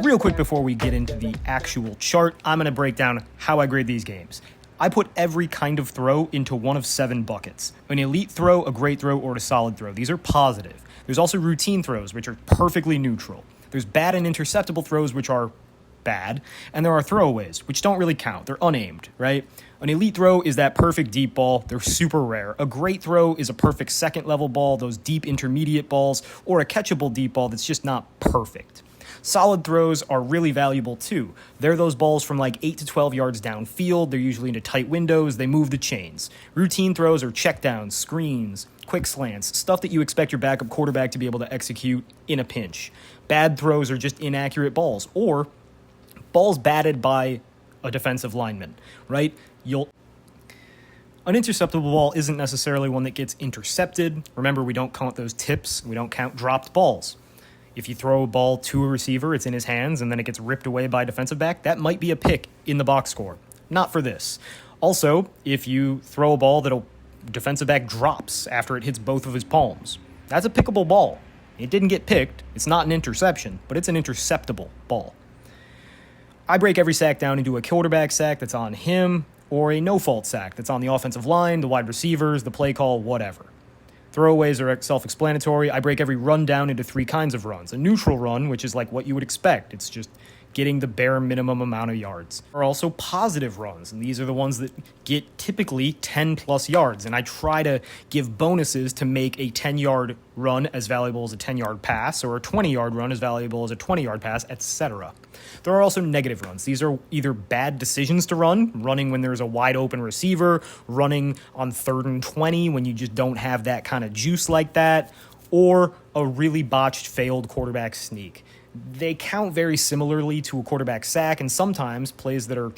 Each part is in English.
Real quick before we get into the actual chart, I'm going to break down how I grade these games. I put every kind of throw into one of 7 buckets. An elite throw, a great throw, or a solid throw. These are positive. There's also routine throws, which are perfectly neutral. There's bad and interceptable throws, which are bad. And there are throwaways, which don't really count. They're unaimed, right? An elite throw is that perfect deep ball. They're super rare. A great throw is a perfect second level ball, those deep intermediate balls, or a catchable deep ball that's just not perfect. Solid throws are really valuable too. They're those balls from like 8 to 12 yards downfield. They're usually into tight windows. They move the chains. Routine throws are checkdowns, screens, quick slants, stuff that you expect your backup quarterback to be able to execute in a pinch. Bad throws are just inaccurate balls or balls batted by a defensive lineman, right? An interceptable ball isn't necessarily one that gets intercepted. Remember, we don't count those tips. We don't count dropped balls. If you throw a ball to a receiver, it's in his hands, and then it gets ripped away by a defensive back, that might be a pick in the box score. Not for this. Also, if you throw a ball that a defensive back drops after it hits both of his palms, that's a pickable ball. It didn't get picked. It's not an interception, but it's an interceptable ball. I break every sack down into a quarterback sack that's on him, or a no-fault sack that's on the offensive line, the wide receivers, the play call, whatever. Throwaways are self-explanatory. I break every run down into 3 kinds of runs. A neutral run, which is like what you would expect. It's just getting the bare minimum amount of yards. There are also positive runs, and these are the ones that get typically 10-plus yards. And I try to give bonuses to make a 10-yard run as valuable as a 10-yard pass, or a 20-yard run as valuable as a 20-yard pass, etc. There are also negative runs. These are either bad decisions to run, running when there's a wide open receiver, running on 3rd and 20 when you just don't have that kind of juice like that, or a really botched failed quarterback sneak. They count very similarly to a quarterback sack, and sometimes plays that are,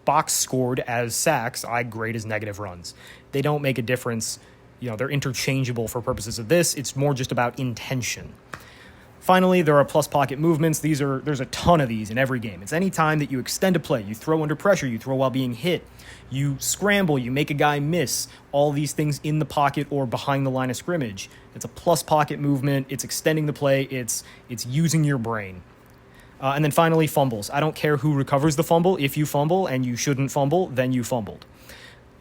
box scored as sacks, I grade as negative runs. They don't make a difference. They're interchangeable for purposes of this. It's more just about intention. Finally, there are plus pocket movements. There's a ton of these in every game. It's any time that you extend a play, you throw under pressure, you throw while being hit, you scramble, you make a guy miss, all these things in the pocket or behind the line of scrimmage. It's a plus pocket movement. It's extending the play. It's using your brain. And then finally, fumbles. I don't care who recovers the fumble. If you fumble and you shouldn't fumble, then you fumbled.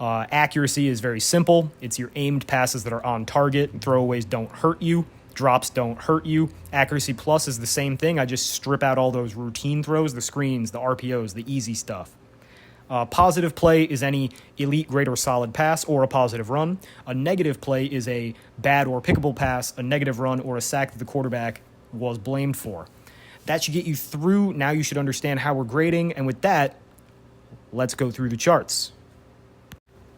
Accuracy is very simple. It's your aimed passes that are on target. Throwaways don't hurt you. Drops don't hurt you. Accuracy plus is the same thing. I just strip out all those routine throws, the screens, the RPOs, the easy stuff. Positive play is any elite, great, or solid pass or a positive run. A negative play is a bad or pickable pass, a negative run, or a sack that the quarterback was blamed for. That should get you through. Now you should understand how we're grading. And with that, let's go through the charts.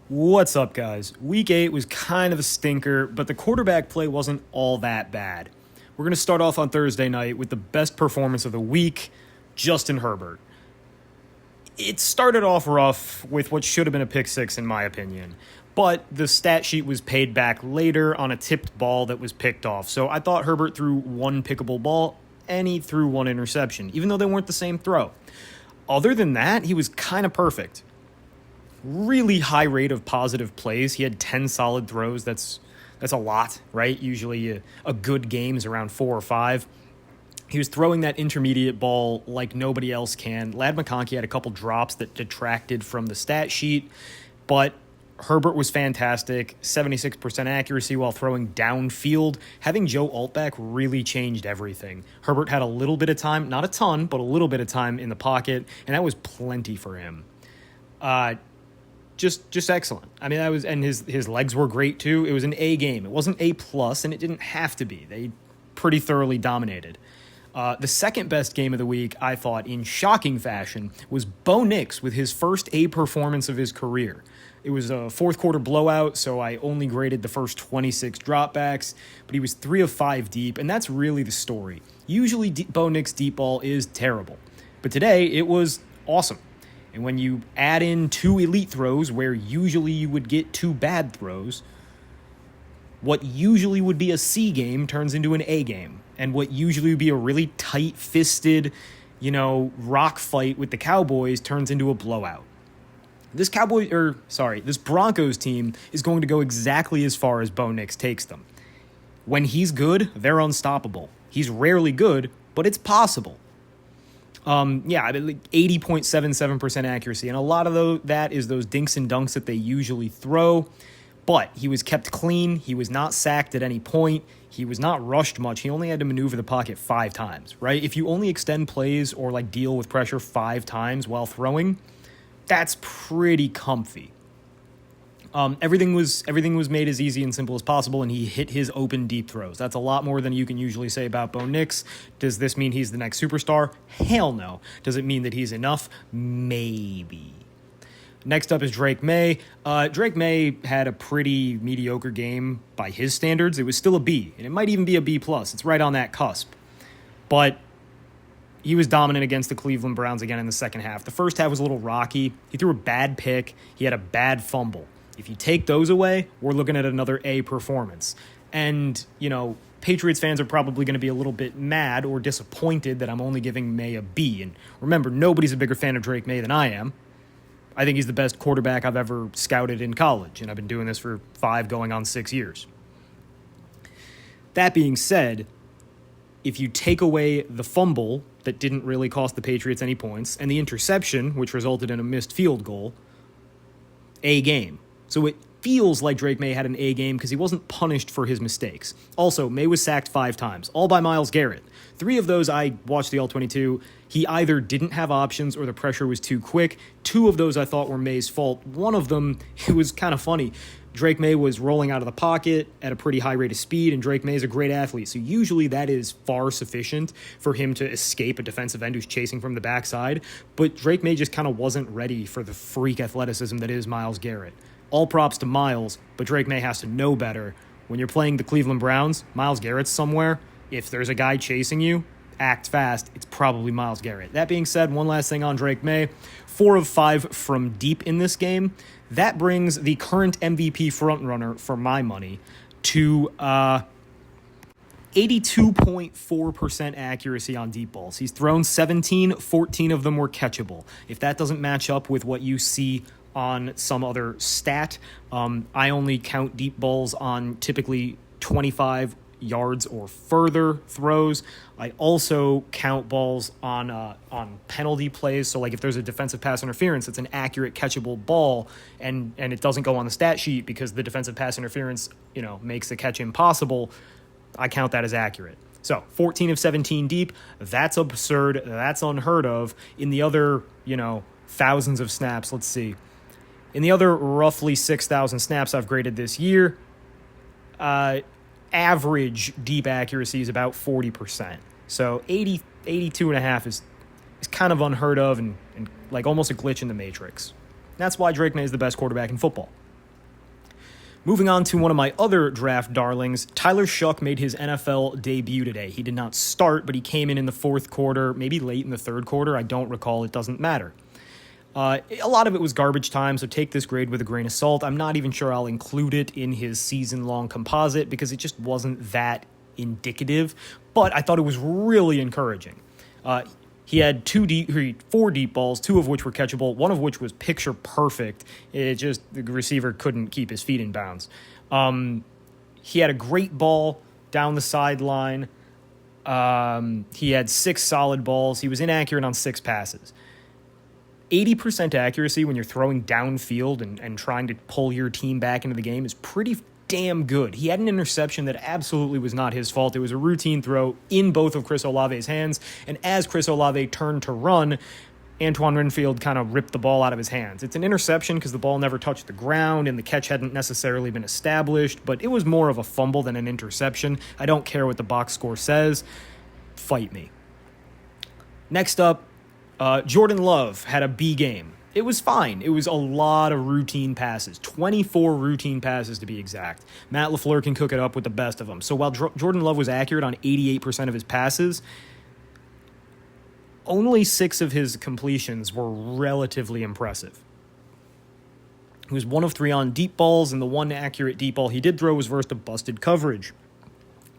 What's up, guys? Week 8 was kind of a stinker, but the quarterback play wasn't all that bad. We're going to start off on Thursday night with the best performance of the week, Justin Herbert. It started off rough with what should have been a pick 6 in my opinion, but the stat sheet was paid back later on a tipped ball that was picked off. So I thought Herbert threw 1 pickable ball and he threw 1 interception, even though they weren't the same throw. Other than that, he was kind of perfect. Really high rate of positive plays. He had 10 solid throws. That's a lot, right? Usually a good game is around 4 or 5. He was throwing that intermediate ball like nobody else can. Ladd McConkey had a couple drops that detracted from the stat sheet, but Herbert was fantastic, 76% accuracy while throwing downfield. Having Joe Alt back really changed everything. Herbert had a little bit of time, not a ton, but a little bit of time in the pocket, and that was plenty for him. Just excellent. I mean, and his legs were great too. It was an A game. It wasn't A+, and it didn't have to be. They pretty thoroughly dominated. The second best game of the week, I thought, in shocking fashion, was Bo Nix with his first A performance of his career. It was a fourth quarter blowout, so I only graded the first 26 dropbacks, but he was 3 of 5 deep, and that's really the story. Usually Bo Nix deep ball is terrible, but today it was awesome. And when you add in 2 elite throws where usually you would get 2 bad throws, what usually would be a C game turns into an A game. And what usually would be a really tight-fisted, rock fight with the Cowboys turns into a blowout. This this Broncos team is going to go exactly as far as Bo Nix takes them. When he's good, they're unstoppable. He's rarely good, but it's possible. 80.77% accuracy, and a lot of that is those dinks and dunks that they usually throw. But he was kept clean. He was not sacked at any point. He was not rushed much. He only had to maneuver the pocket 5 times, right? If you only extend plays or like deal with pressure 5 times while throwing, that's pretty comfy. Everything was made as easy and simple as possible, and he hit his open deep throws. That's a lot more than you can usually say about Bo Nix. Does this mean he's the next superstar? Hell no. Does it mean that he's enough? Maybe. Next up is Drake Maye. Drake Maye had a pretty mediocre game by his standards. It was still a B, and it might even be a B+. It's right on that cusp. But he was dominant against the Cleveland Browns again in the second half. The first half was a little rocky. He threw a bad pick. He had a bad fumble. If you take those away, we're looking at another A performance. And, Patriots fans are probably going to be a little bit mad or disappointed that I'm only giving Maye a B. And remember, nobody's a bigger fan of Drake Maye than I am. I think he's the best quarterback I've ever scouted in college, and I've been doing this for 5 going on 6 years. That being said, if you take away the fumble that didn't really cost the Patriots any points and the interception, which resulted in a missed field goal, A game. So it feels like Drake Maye had an A game because he wasn't punished for his mistakes. Also, Maye was sacked 5 times, all by Myles Garrett. 3 of those, I watched the All-22. He either didn't have options or the pressure was too quick. 2 of those I thought were Maye's fault. One of them, it was kind of funny. Drake Maye was rolling out of the pocket at a pretty high rate of speed, and Drake Maye is a great athlete. So usually that is far sufficient for him to escape a defensive end who's chasing from the backside. But Drake Maye just kind of wasn't ready for the freak athleticism that is Myles Garrett. All props to Myles, but Drake Maye has to know better. When you're playing the Cleveland Browns, Myles Garrett's somewhere. If there's a guy chasing you, act fast. It's probably Myles Garrett. That being said, one last thing on Drake Maye. 4 of 5 from deep in this game. That brings the current MVP frontrunner for my money to 82.4% accuracy on deep balls. He's thrown 17, 14 of them were catchable. If that doesn't match up with what you see on some other stat, I only count deep balls on typically 25 yards or further throws. I also count balls on penalty plays. So like if there's a defensive pass interference, it's an accurate catchable ball and it doesn't go on the stat sheet because the defensive pass interference, makes the catch impossible. I count that as accurate. So 14 of 17 deep, that's absurd. That's unheard of. In the other, thousands of snaps, let's see. In the other roughly 6,000 snaps I've graded this year, average deep accuracy is about 40%. So 82.5 is kind of unheard of and like almost a glitch in the matrix. That's why Drake Maye is the best quarterback in football. Moving on to one of my other draft darlings, Tyler Shough made his NFL debut today. He did not start, but he came in the 4th quarter, maybe late in the 3rd quarter. I don't recall. It doesn't matter. A lot of it was garbage time, so take this grade with a grain of salt. I'm not even sure I'll include it in his season-long composite because it just wasn't that indicative, but I thought it was really encouraging. He had 4 deep balls, 2 of which were catchable, 1 of which was picture perfect. It just, the receiver couldn't keep his feet in bounds. He had a great ball down the sideline. He had 6 solid balls. He was inaccurate on 6 passes. 80% accuracy when you're throwing downfield and trying to pull your team back into the game is pretty damn good. He had an interception that absolutely was not his fault. It was a routine throw in both of Chris Olave's hands, and as Chris Olave turned to run, Antoine Winfield kind of ripped the ball out of his hands. It's an interception because the ball never touched the ground and the catch hadn't necessarily been established, but it was more of a fumble than an interception. I don't care what the box score says. Fight me. Next up, Jordan Love had a B game. It was fine. It was a lot of routine passes, 24 routine passes to be exact. Matt LaFleur can cook it up with the best of them. So while Jordan Love was accurate on 88% of his passes, only 6 of his completions were relatively impressive. He was 1 of 3 on deep balls, and the one accurate deep ball he did throw was versus a busted coverage.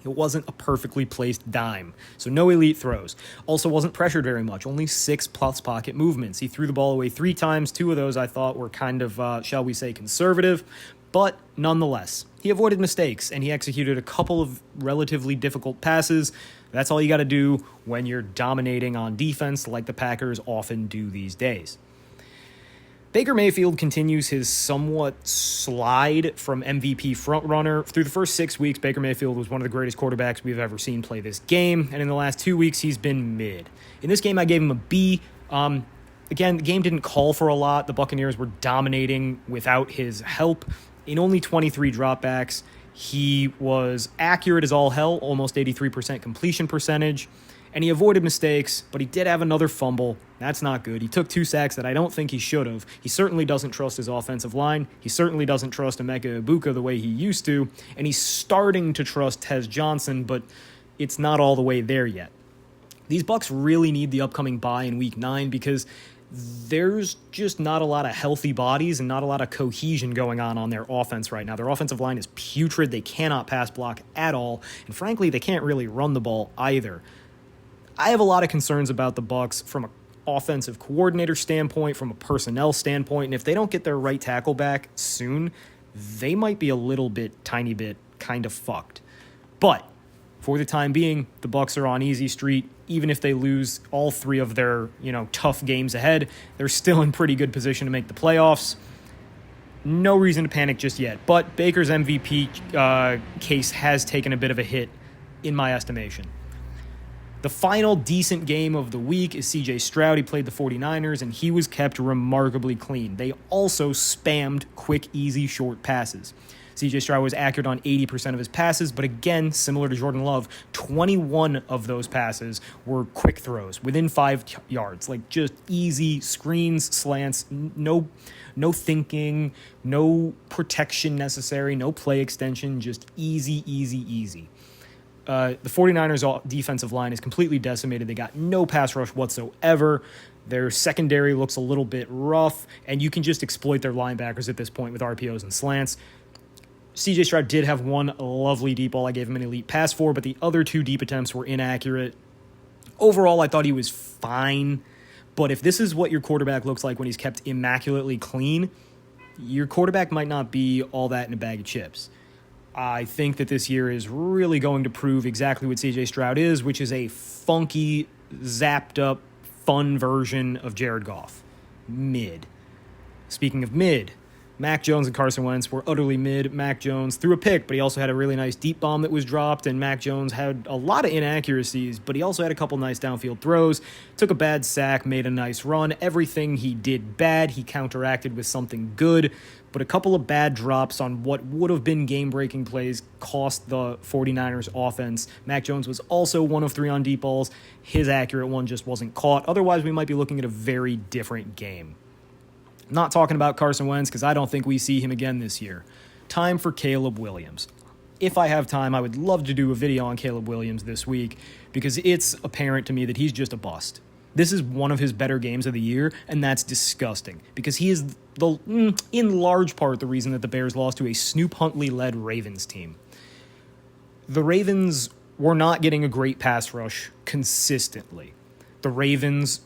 It wasn't a perfectly placed dime, so no elite throws. Also wasn't pressured very much, only 6 plus pocket movements. He threw the ball away 3 times. 2 of those I thought were kind of, shall we say, conservative, but nonetheless, he avoided mistakes, and he executed a couple of relatively difficult passes. That's all you got to do when you're dominating on defense like the Packers often do these days. Baker Mayfield continues his somewhat slide from MVP frontrunner. Through the first 6 weeks, Baker Mayfield was one of the greatest quarterbacks we've ever seen play this game, and in the last 2 weeks, he's been mid. In this game, I gave him a B. Again, the game didn't call for a lot. The Buccaneers were dominating without his help. In only 23 dropbacks, he was accurate as all hell, almost 83% completion percentage. And he avoided mistakes, but he did have another fumble. That's not good. He took 2 sacks that I don't think he should have. He certainly doesn't trust his offensive line. He certainly doesn't trust Emeka Egbuka the way he used to. And he's starting to trust Tez Johnson, but it's not all the way there yet. These Bucs really need the upcoming bye in Week 9 because there's just not a lot of healthy bodies and not a lot of cohesion going on their offense right now. Their offensive line is putrid. They cannot pass block at all. And frankly, they can't really run the ball either. I have a lot of concerns about the Bucs from an offensive coordinator standpoint, from a personnel standpoint, and if they don't get their right tackle back soon, they might be a little bit, tiny bit, kind of fucked. But for the time being, the Bucs are on easy street. Even if they lose all 3 of their, tough games ahead, they're still in pretty good position to make the playoffs. No reason to panic just yet. But Baker's MVP case has taken a bit of a hit, in my estimation. The final decent game of the week is C.J. Stroud. He played the 49ers, and he was kept remarkably clean. They also spammed quick, easy, short passes. C.J. Stroud was accurate on 80% of his passes, but again, similar to Jordan Love, 21 of those passes were quick throws within 5 yards, like just easy screens, slants, no thinking, no protection necessary, no play extension, just easy. The 49ers defensive line is completely decimated. They got no pass rush whatsoever. Their secondary looks a little bit rough, and you can just exploit their linebackers at this point with RPOs and slants. C.J. Stroud did have one lovely deep ball I gave him an elite pass for, but the other 2 deep attempts were inaccurate. Overall, I thought he was fine, but if this is what your quarterback looks like when he's kept immaculately clean, your quarterback might not be all that in a bag of chips. I think that this year is really going to prove exactly what C.J. Stroud is, which is a funky, zapped-up, fun version of Jared Goff. Mid. Speaking of mid, Mac Jones and Carson Wentz were utterly mid. Mac Jones threw a pick, but he also had a really nice deep bomb that was dropped, and Mac Jones had a lot of inaccuracies, but he also had a couple nice downfield throws, took a bad sack, made a nice run. Everything he did bad, he counteracted with something good, but a couple of bad drops on what would have been game-breaking plays cost the 49ers offense. Mac Jones was also 1 of 3 on deep balls. His accurate one just wasn't caught. Otherwise, we might be looking at a very different game. I'm not talking about Carson Wentz because I don't think we see him again this year. Time for Caleb Williams. If I have time, I would love to do a video on Caleb Williams this week because it's apparent to me that he's just a bust. This is one of his better games of the year, and that's disgusting because he is, in large part, the reason that the Bears lost to a Snoop Huntley-led Ravens team. The Ravens were not getting a great pass rush consistently. The Ravens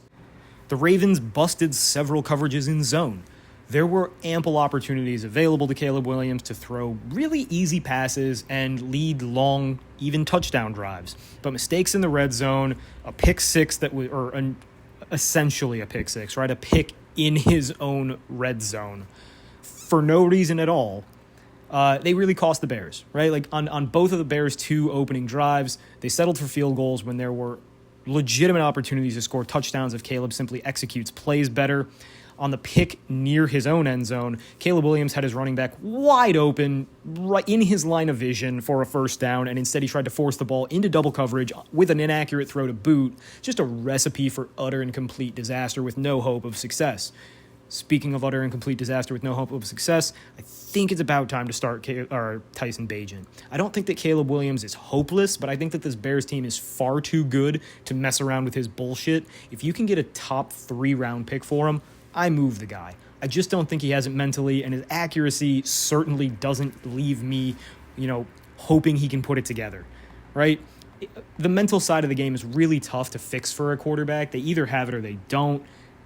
busted several coverages in zone. There were ample opportunities available to Caleb Williams to throw really easy passes and lead long, even touchdown drives. But mistakes in the red zone, a pick six essentially a pick six, right? A pick in his own red zone for no reason at all. They really cost the Bears, right? Like on both of the Bears' 2 opening drives, they settled for field goals when there were legitimate opportunities to score touchdowns if Caleb simply executes plays better. On the pick near his own end zone, Caleb Williams had his running back wide open right in his line of vision for a first down, and instead he tried to force the ball into double coverage with an inaccurate throw to boot. Just a recipe for utter and complete disaster with no hope of success. Speaking of utter and complete disaster with no hope of success, I think it's about time to start Tyson Bagent. I don't think that Caleb Williams is hopeless, but I think that this Bears team is far too good to mess around with his bullshit. If you can get a top 3 round pick for him, I move the guy. I just don't think he has it mentally, and his accuracy certainly doesn't leave me, hoping he can put it together. right? The mental side of the game is really tough to fix for a quarterback. They either have it or they don't,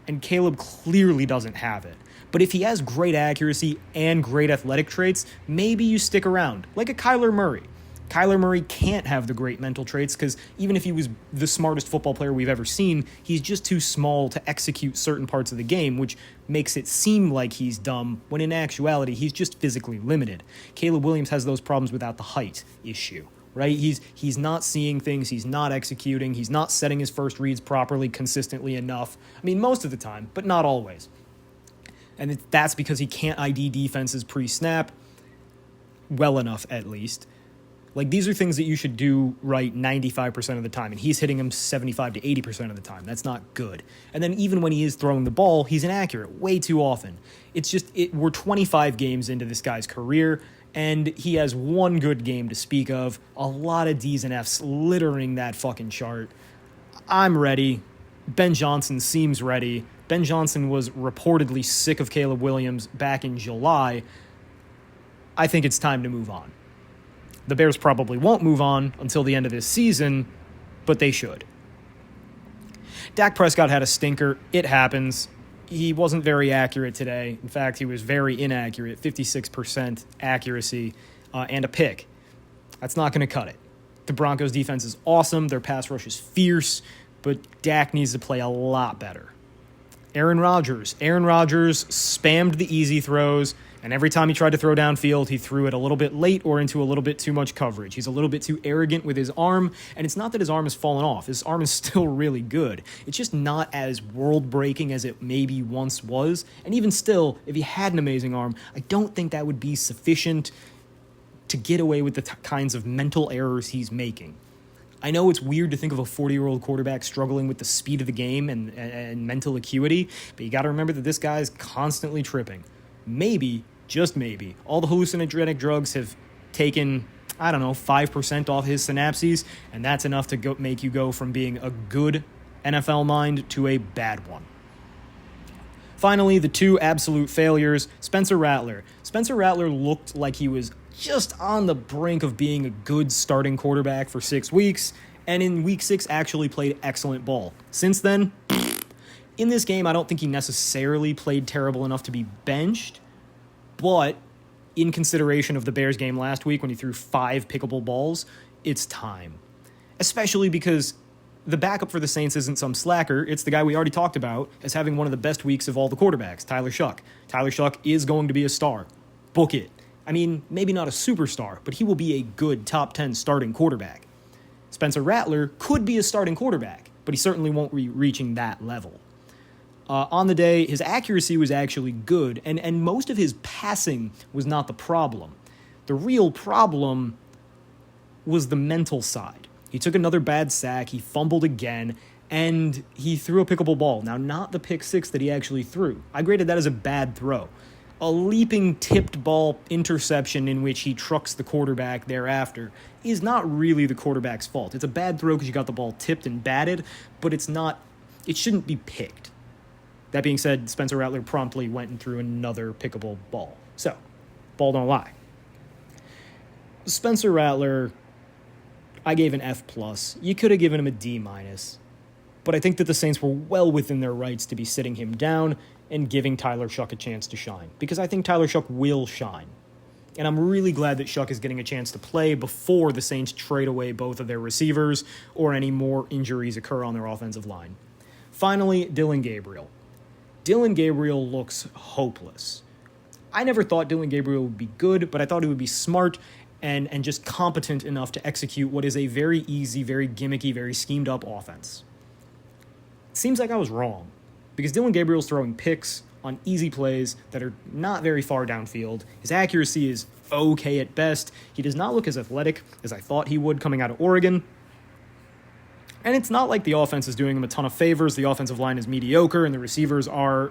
and Caleb clearly doesn't have it. But if he has great accuracy and great athletic traits, maybe you stick around, like a Kyler Murray. Kyler Murray can't have the great mental traits because even if he was the smartest football player we've ever seen, he's just too small to execute certain parts of the game, which makes it seem like he's dumb, when in actuality, he's just physically limited. Caleb Williams has those problems without the height issue, right? He's not seeing things, he's not executing, he's not setting his first reads properly consistently enough. I mean, most of the time, but not always. And that's because he can't ID defenses pre-snap, well enough at least. Like, these are things that you should do right 95% of the time, and he's hitting them 75 to 80% of the time. That's not good. And then even when he is throwing the ball, he's inaccurate way too often. It's just, we're 25 games into this guy's career, and he has one good game to speak of. A lot of D's and F's littering that fucking chart. I'm ready. Ben Johnson seems ready. Ben Johnson was reportedly sick of Caleb Williams back in July. I think it's time to move on. The Bears probably won't move on until the end of this season, but they should. Dak Prescott had a stinker. It happens. He wasn't very accurate today. In fact, he was very inaccurate, 56% accuracy and a pick. That's not going to cut it. The Broncos' defense is awesome. Their pass rush is fierce, but Dak needs to play a lot better. Aaron Rodgers spammed the easy throws, and every time he tried to throw downfield, he threw it a little bit late or into a little bit too much coverage. He's a little bit too arrogant with his arm, and it's not that his arm has fallen off. His arm is still really good. It's just not as world-breaking as it maybe once was, and even still, if he had an amazing arm, I don't think that would be sufficient to get away with the kinds of mental errors he's making. I know it's weird to think of a 40-year-old quarterback struggling with the speed of the game and mental acuity, but you got to remember that this guy's constantly tripping. Maybe, just maybe, all the hallucinogenic drugs have taken, 5% off his synapses, and that's enough to make you go from being a good NFL mind to a bad one. Finally, the two absolute failures, Spencer Rattler. Spencer Rattler looked like he was just on the brink of being a good starting quarterback for 6 weeks, and in week 6 actually played excellent ball. Since then, in this game, I don't think he necessarily played terrible enough to be benched, but in consideration of the Bears game last week when he threw 5 pickable balls, it's time. Especially because the backup for the Saints isn't some slacker. It's the guy we already talked about as having one of the best weeks of all the quarterbacks, Tyler Shough. Tyler Shough is going to be a star. Book it. I mean, maybe not a superstar, but he will be a good top 10 starting quarterback. Spencer Rattler could be a starting quarterback, but he certainly won't be reaching that level. On the day, his accuracy was actually good, and most of his passing was not the problem. The real problem was the mental side. He took another bad sack, he fumbled again, and he threw a pickable ball. Now, not the pick 6 that he actually threw. I graded that as a bad throw. A leaping tipped ball interception in which he trucks the quarterback thereafter is not really the quarterback's fault. It's a bad throw because you got the ball tipped and batted, but it shouldn't be picked. That being said, Spencer Rattler promptly went and threw another pickable ball. So, ball don't lie. Spencer Rattler, I gave an F+. You could have given him a D-, but I think that the Saints were well within their rights to be sitting him down and giving Tyler Shough a chance to shine, because I think Tyler Shough will shine. And I'm really glad that Shough is getting a chance to play before the Saints trade away both of their receivers or any more injuries occur on their offensive line. Finally, Dillon Gabriel. Dillon Gabriel looks hopeless. I never thought Dillon Gabriel would be good, but I thought he would be smart and just competent enough to execute what is a very easy, very gimmicky, very schemed-up offense. It seems like I was wrong, because Dillon Gabriel's throwing picks on easy plays that are not very far downfield. His accuracy is okay at best. He does not look as athletic as I thought he would coming out of Oregon. And it's not like the offense is doing him a ton of favors. The offensive line is mediocre, and the receivers are...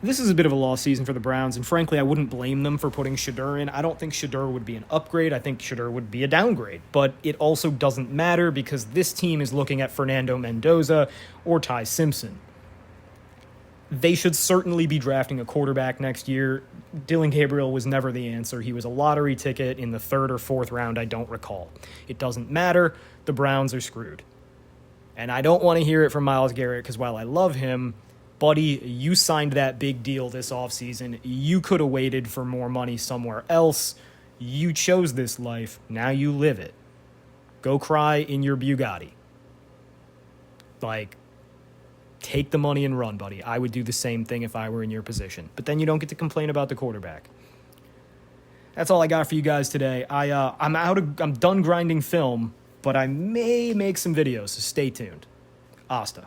This is a bit of a lost season for the Browns, and frankly, I wouldn't blame them for putting Shedeur in. I don't think Shedeur would be an upgrade. I think Shedeur would be a downgrade. But it also doesn't matter because this team is looking at Fernando Mendoza or Ty Simpson. They should certainly be drafting a quarterback next year. Dylan Gabriel was never the answer. He was a lottery ticket in the 3rd or 4th round, I don't recall. It doesn't matter. The Browns are screwed. And I don't want to hear it from Myles Garrett because while I love him, buddy, you signed that big deal this offseason. You could have waited for more money somewhere else. You chose this life. Now you live it. Go cry in your Bugatti. Like, take the money and run, buddy. I would do the same thing if I were in your position. But then you don't get to complain about the quarterback. That's all I got for you guys today. I'm done grinding film, but I may make some videos, so stay tuned. Hasta.